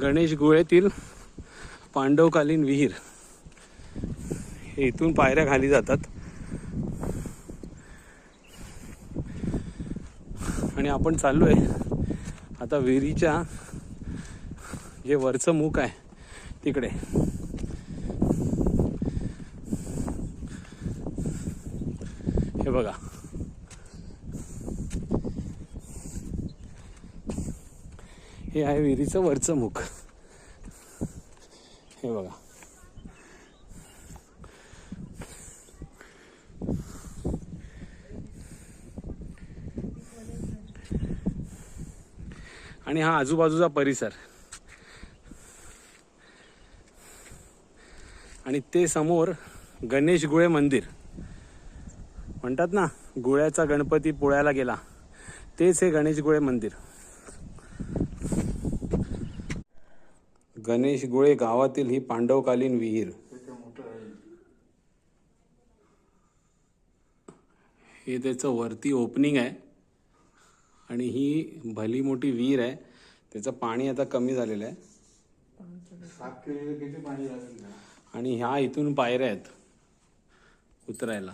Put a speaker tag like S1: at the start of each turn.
S1: गणेश गुळेतील पांडवकालीन विहीर. हे इथून पायऱ्या खाली जातात आणि आपण चाललोय आता विहिरीच्या जे वरचं मुख आहे तिकडे. हे बघा, हे आहे विहिरीचं वरचं मुख. हे बघा, आणि हा आजूबाजूचा परिसर आणि ते समोर गणेश गुळे मंदिर. म्हणतात ना, गुळ्याचा गणपती पोळ्याला गेला, तेच हे गणेश गुळे मंदिर. गणेश गुळे गावातील ही पांडवकालीन विहीर. हे त्याचं वरती ओपनिंग आहे आणि ही भली मोठी विहीर आहे. त्याचं पाणी आता कमी झालेलं आहे आणि ह्या इथून पायऱ्या आहेत उतरायला.